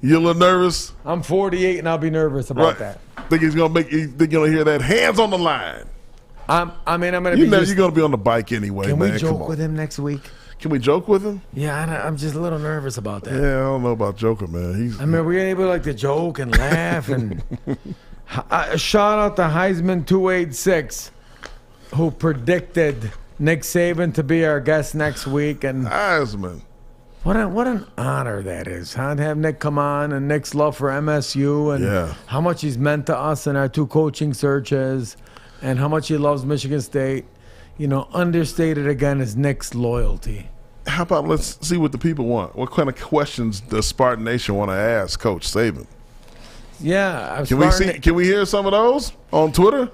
You a little nervous? I'm 48 and I'll be nervous about that. Think he's gonna hear that hands on the line. I'm gonna be. You're gonna be on the bike anyway. Can man. we joke with him next week? Can we joke with him? Yeah, I'm just a little nervous about that. Yeah, I don't know about joking, man. We're able to joke and laugh and shout out to Heisman 286, who predicted Nick Saban to be our guest next week. And Heisman. What an honor that is, huh? To have Nick come on, and Nick's love for MSU, and how much he's meant to us in our 2 coaching searches, and how much he loves Michigan State. Understated again is Nick's loyalty. How about let's see what the people want? What kind of questions does Spartan Nation want to ask Coach Saban? Yeah. Can we hear some of those on Twitter?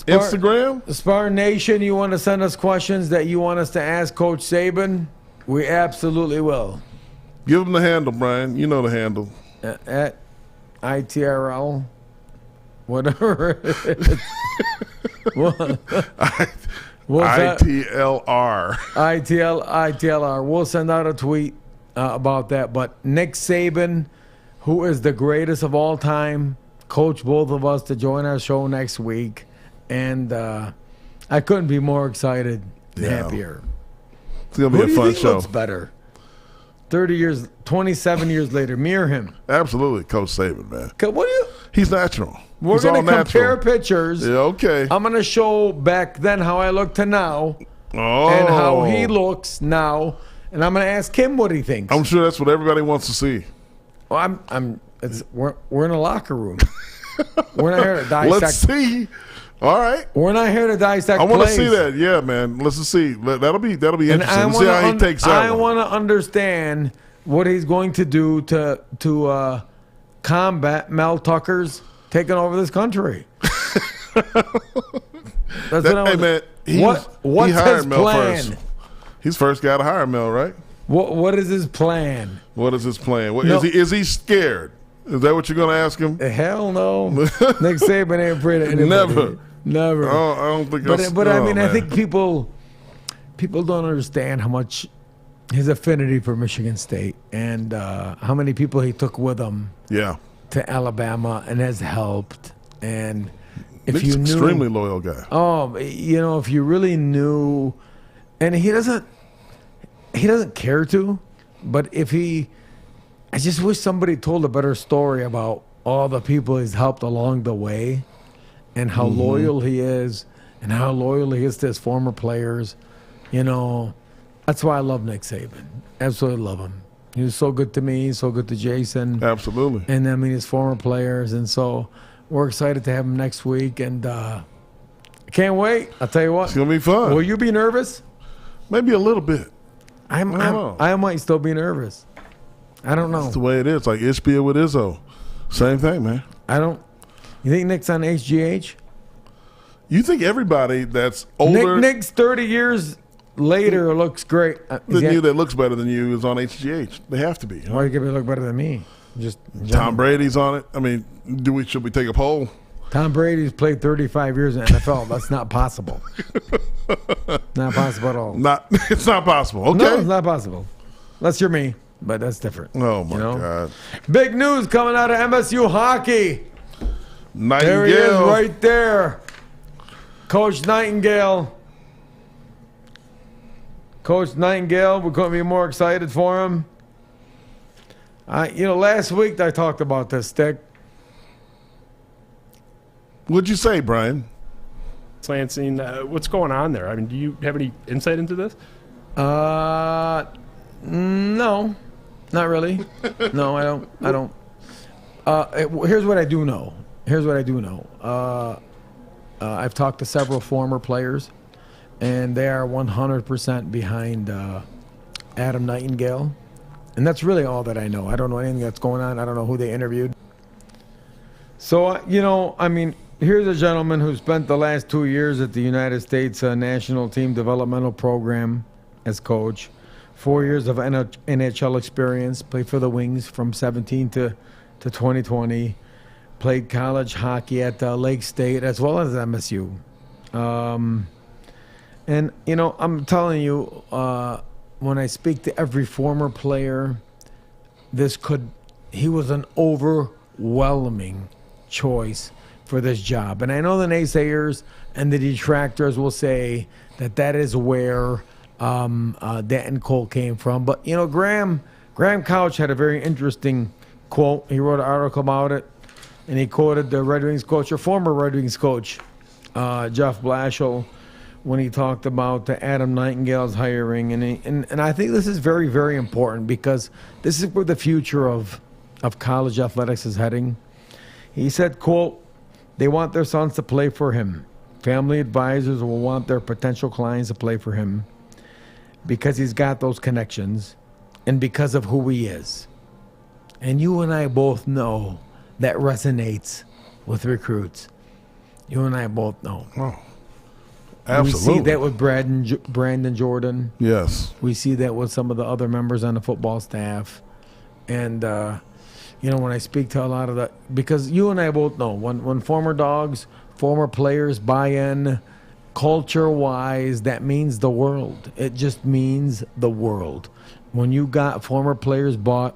Instagram? Spartan Nation, you want to send us questions that you want us to ask Coach Saban? We absolutely will. Give them the handle, Brian. You know the handle. At ITRL, whatever it is. ITLR. ITLR. We'll send out a tweet about that. But Nick Saban, who is the greatest of all time, coach both of us to join our show next week. And I couldn't be more excited and happier. It's going to be a fun show. Looks better? 27 years later, me or him? Absolutely, Coach Saban, man. He's natural. We're going to compare pictures. Yeah, okay. I'm going to show back then how I look to now, and how he looks now, and I'm going to ask him what he thinks. I'm sure that's what everybody wants to see. Well, we're in a locker room. We're not here to dissect. Let's see. All right. We're not here to dissect. I want to see that. Yeah, man. Let's just see. That'll be interesting. Let's see how he takes that. I want to understand what he's going to do to combat Mel Tucker's taking over this country. That's what I want. Hey, man. What's he hired his Mel plan? First. He's first guy to hire Mel, right? What is his plan? What is his plan? Is he scared? Is that what you're going to ask him? Hell no. Nick Saban ain't afraid of anybody. Never. I don't think that's... But I think people don't understand how much his affinity for Michigan State, and how many people he took with him to Alabama and has helped. And if Nick's you knew... extremely loyal guy. Oh, if you really knew... And he doesn't care to, but if he... I just wish somebody told a better story about all the people he's helped along the way, and how loyal he is, and how loyal he is to his former players. That's why I love Nick Saban. Absolutely love him. He was so good to me, so good to Jason. Absolutely. And his former players. And so We're excited to have him next week, and can't wait. I'll tell you what. It's going to be fun. Will you be nervous? Maybe a little bit. I might still be nervous. I don't know. That's the way it is. Like Ishbia with Izzo. Same thing, man. You think Nick's on HGH? You think everybody that's older Nick's 30 years later looks great. than you that looks better than you is on HGH. They have to be. Why do you give me look better than me? Just Tom Brady's on it. I mean, should we take a poll? Tom Brady's played 35 years in the NFL. That's not possible. Not possible at all. It's not possible. Okay. No, it's not possible. Unless you're me, but that's different. Oh my God. Big news coming out of MSU hockey. Nightingale. There he is right there. Coach Nightingale. Coach Nightingale, we couldn't be more excited for him. Last week I talked about this, Stick. What'd you say, Brian? Lansing, what's going on there? I mean, do you have any insight into this? No, not really. No, I don't. Here's what I do know. I've talked to several former players, and they are 100% behind Adam Nightingale. And that's really all that I know. I don't know anything that's going on. I don't know who they interviewed. So, here's a gentleman who spent the last 2 years at the United States National Team Developmental Program as coach, 4 years of NHL experience, played for the Wings from 17 to 2020, played college hockey at Lake State as well as MSU. I'm telling you, when I speak to every former player, he was an overwhelming choice for this job. And I know the naysayers and the detractors will say that is where Danton Cole came from. But, Graham Couch had a very interesting quote. He wrote an article about it, and he quoted the Red Wings coach, or former Red Wings coach, Jeff Blashill, when he talked about the Adam Nightingale's hiring. And I think this is very, very important because this is where the future of college athletics is heading. He said, quote, "They want their sons to play for him. Family advisors will want their potential clients to play for him because he's got those connections and because of who he is." And you and I both know that resonates with recruits. You and I both know. Oh, absolutely. We see that with Brandon Jordan. Yes. We see that with some of the other members on the football staff. And, when I speak to a lot of because you and I both know when former dogs, former players buy in culture-wise, that means the world. It just means the world. When you got former players bought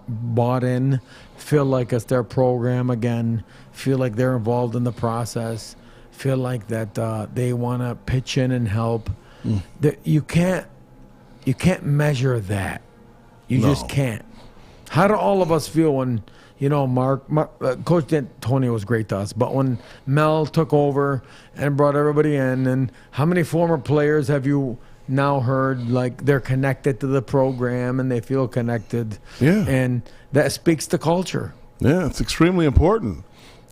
in, feel like it's their program again, feel like they're involved in the process, feel like that they want to pitch in and help. That you can't measure that. You just can't. How do all of us feel when Mark Coach D'Antonio was great to us, but when Mel took over and brought everybody in, and how many former players have you now heard like they're connected to the program and they feel connected? Yeah. And that speaks to culture. Yeah, it's extremely important.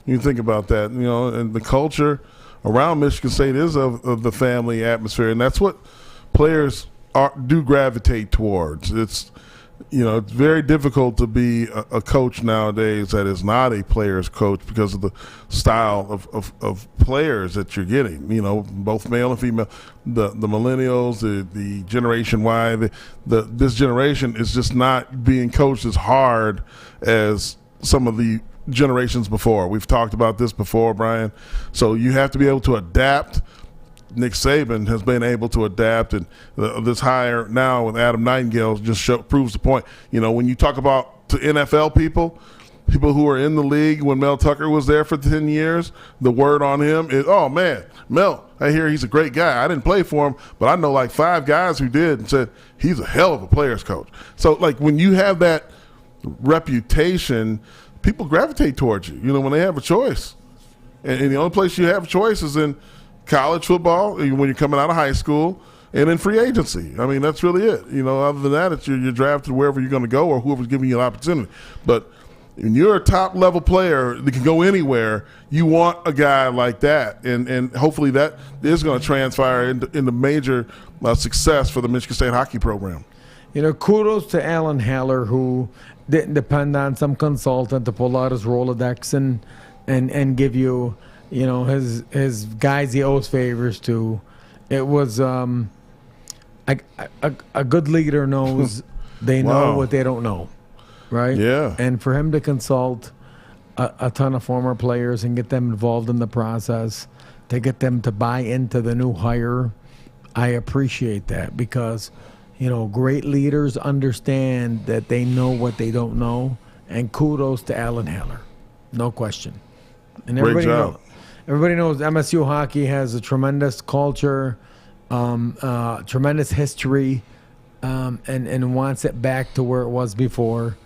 You think about that, and the culture around Michigan State is of the family atmosphere, and that's what players do gravitate towards. It's very difficult to be a coach nowadays that is not a player's coach because of the style of players that you're getting, both male and female, the millennials, the Generation Y, this generation is just not being coached as hard as some of the generations before. We've talked about this before, Brian. So you have to be able to adapt. Nick Saban has been able to adapt, and this hire now with Adam Nightingale just proves the point. When you talk about to NFL people who were in the league when Mel Tucker was there for 10 years, the word on him is, oh, man, Mel, I hear he's a great guy. I didn't play for him, but I know like 5 guys who did and said he's a hell of a player's coach. So, like, when you have that reputation, people gravitate towards you, when they have a choice. And the only place you have a choice is in college football when you're coming out of high school, and in free agency. I mean, that's really it. Other than that, you're drafted wherever you're going to go or whoever's giving you an opportunity. But When you're a top-level player that can go anywhere, you want a guy like that. And hopefully that is going to transpire into major success for the Michigan State hockey program. You know, kudos to Alan Haller, who didn't depend on some consultant to pull out his Rolodex and give you, his guys he owes favors to. It was a good leader knows they know what they don't know. Right? Yeah. And for him to consult a ton of former players and get them involved in the process, to get them to buy into the new hire, I appreciate that because, great leaders understand that they know what they don't know, and kudos to Alan Haller. No question. And Great job. Everybody knows MSU hockey has a tremendous culture, tremendous history, and wants it back to where it was before.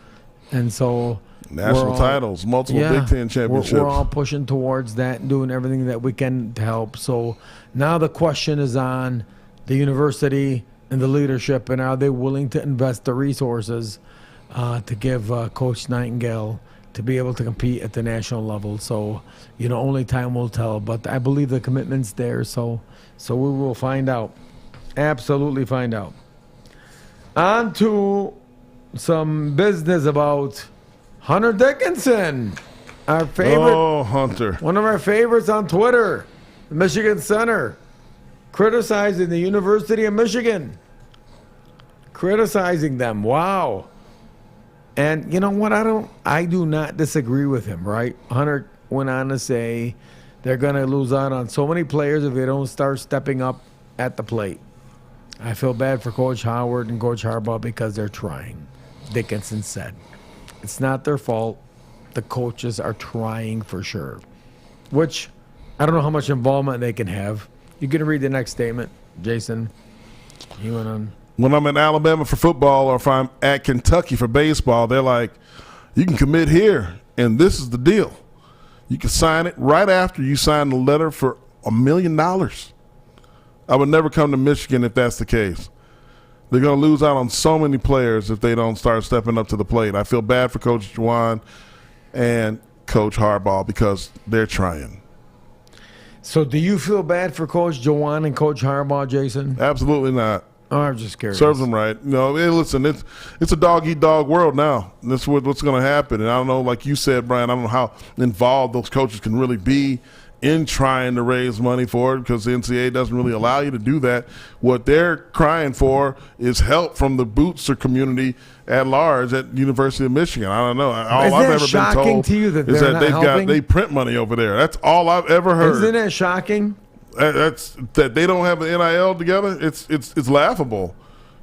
And so national titles, multiple Big Ten championships. We're all pushing towards that and doing everything that we can to help. So now the question is on the university and the leadership, and are they willing to invest the resources to give Coach Nightingale to be able to compete at the national level? So, only time will tell. But I believe the commitment's there, so we will find out. Absolutely find out. On to some business about Hunter Dickinson, our favorite. Oh, Hunter. One of our favorites on Twitter, the Michigan Center, criticizing the University of Michigan. Criticizing them. Wow. And you know what? I do not disagree with him, right? Hunter went on to say they're going to lose out on so many players if they don't start stepping up at the plate. I feel bad for Coach Howard and Coach Harbaugh because they're trying. Dickinson said. It's not their fault. The coaches are trying for sure. Which, I don't know how much involvement they can have. You can read the next statement, Jason. He went on. When I'm in Alabama for football or if I'm at Kentucky for baseball, they're like, you can commit here, and this is the deal. You can sign it right after you sign the letter for $1 million. I would never come to Michigan if that's the case. They're going to lose out on so many players if they don't start stepping up to the plate. I feel bad for Coach Juwan and Coach Harbaugh because they're trying. So do you feel bad for Coach Juwan and Coach Harbaugh, Jason? Absolutely not. Oh, I'm just curious. Serves them right. Hey, listen, it's a dog-eat-dog world now. That's what's going to happen. And I don't know, like you said, Brian, I don't know how involved those coaches can really be in trying to raise money for it because the NCAA doesn't really allow you to do that. What they're crying for is help from the bootster community at large at University of Michigan. I don't know. All I've ever been told to you that is that helping? they print money over there. That's all I've ever heard. Isn't that shocking? That's that they don't have the NIL together. It's laughable.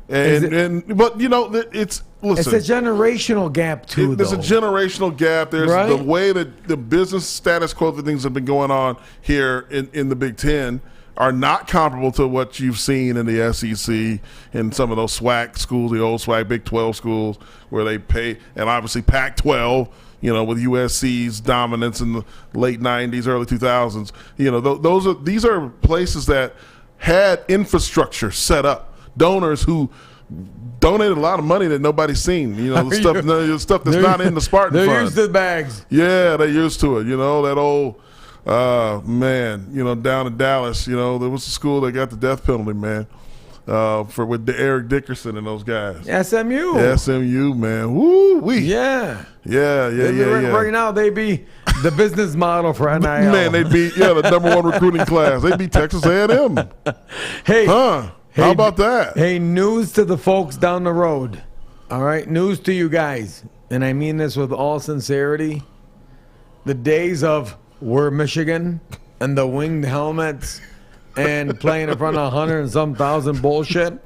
But it's listen. It's a generational gap too. There's a generational gap. There's right? the way that the business status quo that things have been going on here in the Big Ten are not comparable to what you've seen in the SEC and some of those SWAC schools, the old SWAC Big 12 schools, where they pay, and obviously Pac-12. With USC's dominance in the late 90s, early 2000s, these are places that had infrastructure set up, donors who donated a lot of money that nobody's seen. The stuff that's not in the Spartan They're Fund. used to the bags. Yeah, they're used to it. That old down in Dallas. There was a school that got the death penalty, man. With Eric Dickerson and those guys. SMU, man. Woo wee. Yeah. Yeah. Right now, they be the business model for NIL. Man, they'd be the number one recruiting class. They'd be Texas A&M. Hey, how about that? Hey, news to the folks down the road. All right, news to you guys, and I mean this with all sincerity. The days of we're Michigan and the winged helmets and playing in front of 100 and some thousand bullshit.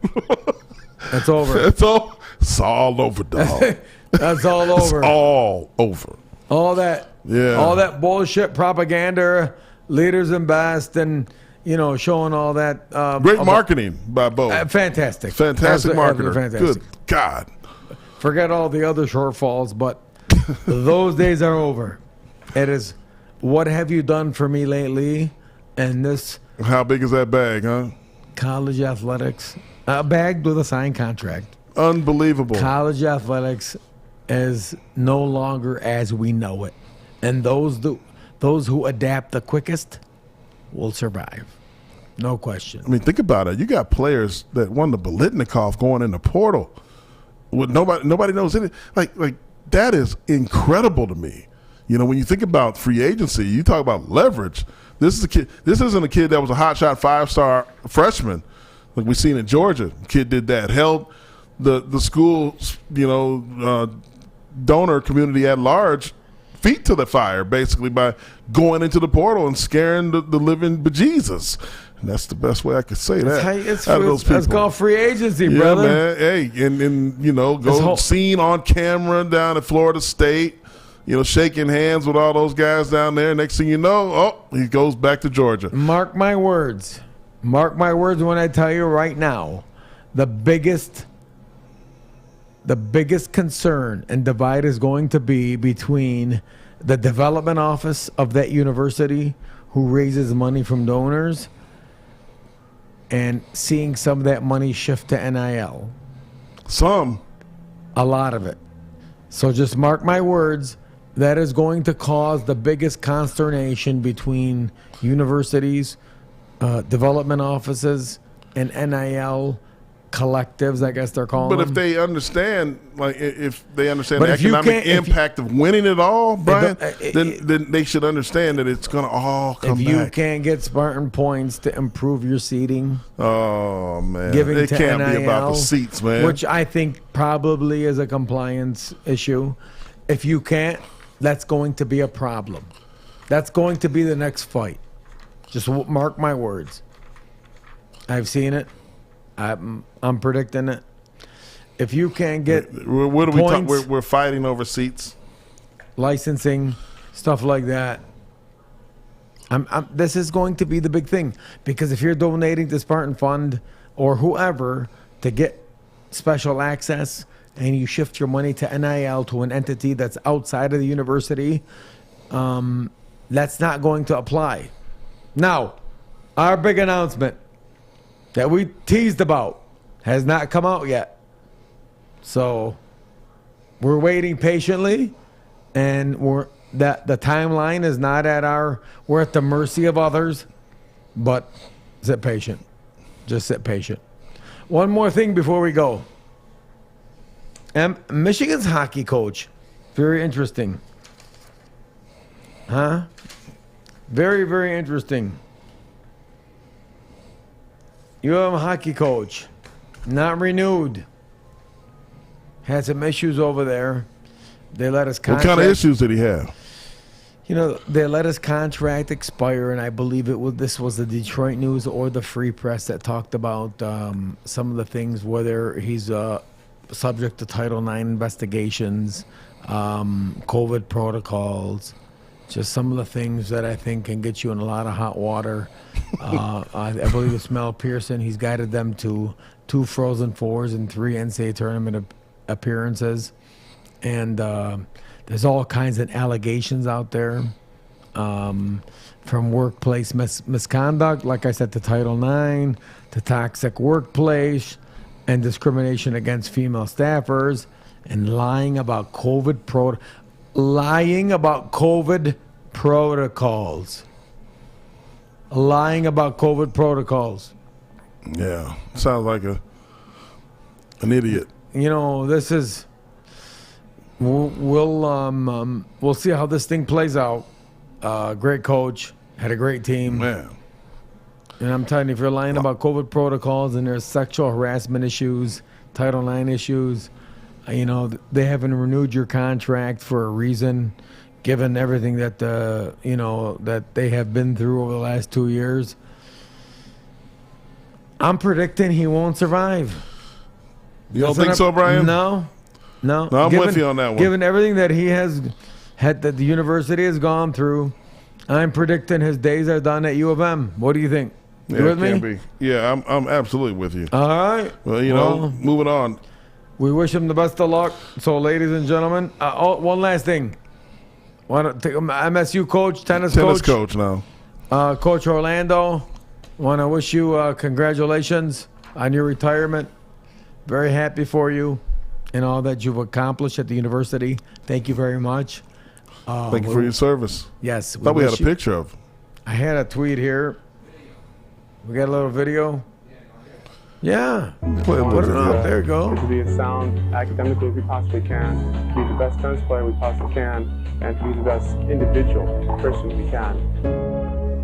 That's over. It's all over, dog. That's all over. It's all over. All that bullshit propaganda, leaders and best, and showing all that. Great marketing by both. Fantastic Marketer. Fantastic. Good God. Forget all the other shortfalls, but those days are over. It is, what have you done for me lately? And this. How big is that bag, huh? College athletics. A bag with a signed contract. Unbelievable. College athletics is no longer as we know it. And those who adapt the quickest will survive. No question. I mean, think about it. You got players that won the Biletnikoff going in the portal. With nobody knows anything. Like that is incredible to me. You know, when you think about free agency, you talk about leverage. This is a kid. This isn't a kid that was a hotshot 5-star freshman like we seen in Georgia. Kid did that. Held the school's donor community at large feet to the fire, basically, by going into the portal and scaring the living bejesus. And that's the best way I could say that. It's called free agency, yeah, brother. Man. Hey, and go seen on camera down at Florida State, shaking hands with all those guys down there. Next thing you know, he goes back to Georgia. Mark my words. Mark my words when I tell you right now, the biggest concern and divide is going to be between the development office of that university, who raises money from donors, and seeing some of that money shift to NIL. A lot of it. So just mark my words, that is going to cause the biggest consternation between universities, development offices, and NIL collectives, I guess they're calling them. But if they understand, the economic impact of winning it all, Brian, then they should understand that it's going to all come back. If you can't get Spartan points to improve your seating, oh man, it can't NIL, be about the seats, man. Which I think probably is a compliance issue. If you can't, that's going to be a problem. That's going to be the next fight. Just mark my words. I've seen it. I'm predicting it. If you can't get what are we points, talking? We're fighting over seats, licensing, stuff like that. This is going to be the big thing, because if you're donating to Spartan Fund or whoever to get special access, and you shift your money to NIL to an entity that's outside of the university, that's not going to apply. Now, our big announcement that we teased about has not come out yet. So we're waiting patiently, and the timeline is not we're at the mercy of others, but sit patient. Just sit patient. One more thing before we go. Michigan's hockey coach, very interesting. Huh? Very, very interesting. You have a hockey coach, not renewed. Had some issues over there. They let his contract. What kind of issues did he have? They let his contract expire, and I believe this was the Detroit News or the Free Press that talked about some of the things, whether he's subject to Title IX investigations, COVID protocols, just some of the things that I think can get you in a lot of hot water. I believe it's Mel Pearson. He's guided them to 2 Frozen Fours and 3 NCAA tournament appearances. And there's all kinds of allegations out there, from workplace misconduct, like I said, to Title IX, to toxic workplace, and discrimination against female staffers, and lying about COVID protocols. Lying about COVID protocols. Yeah, sounds like an idiot. This is. We'll see how this thing plays out. Great coach, had a great team. Man. And I'm telling you, if you're lying about COVID protocols and there's sexual harassment issues, Title IX issues, they haven't renewed your contract for a reason, given everything that that they have been through over the last 2 years. I'm predicting he won't survive. You don't think so, Brian? No. I'm with you on that one. Given everything that he has had, that the university has gone through, I'm predicting his days are done at U of M. What do you think? You with me? Yeah, I'm absolutely with you. All right. Well, moving on. We wish him the best of luck. So, ladies and gentlemen, one last thing. MSU coach, tennis coach now. Coach Orlando, want to wish you congratulations on your retirement. Very happy for you. and all that you've accomplished at the university. Thank you very much. Thank you for your service. Yes. Thought we had a picture of. I had a tweet here. We got a little video. Yeah. Play a little Put it video. up. There you go. To be as sound academically as we possibly can, to be the best tennis player we possibly can, and to be the best individual person we can.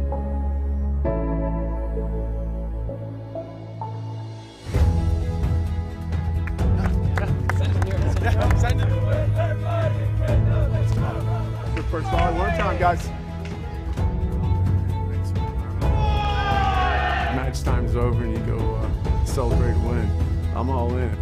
First ball, one time, guys. Match time's over and you go celebrate a win. I'm all in.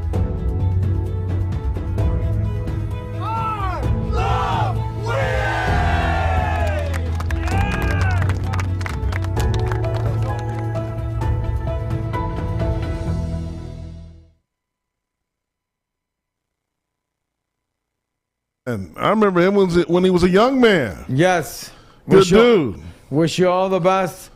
And I remember him when he was a young man. Yes. Good dude. Wish you all the best.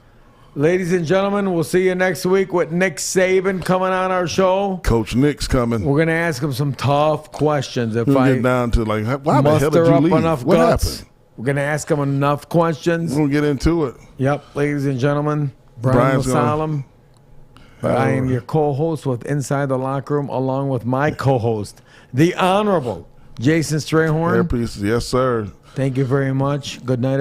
Ladies and gentlemen, we'll see you next week with Nick Saban coming on our show. Coach Nick's coming. We're going to ask him some tough questions. If We'll I get down to like, why the hell muster did you up leave? enough What guts, happened? we're going to ask him enough questions. We'll get into it. Yep, ladies and gentlemen, Brian Brian's Mosallam. I am your co-host with Inside the Locker Room, along with my co-host, the Honorable Jason Strayhorn. Yes, sir. Thank you very much. Good night.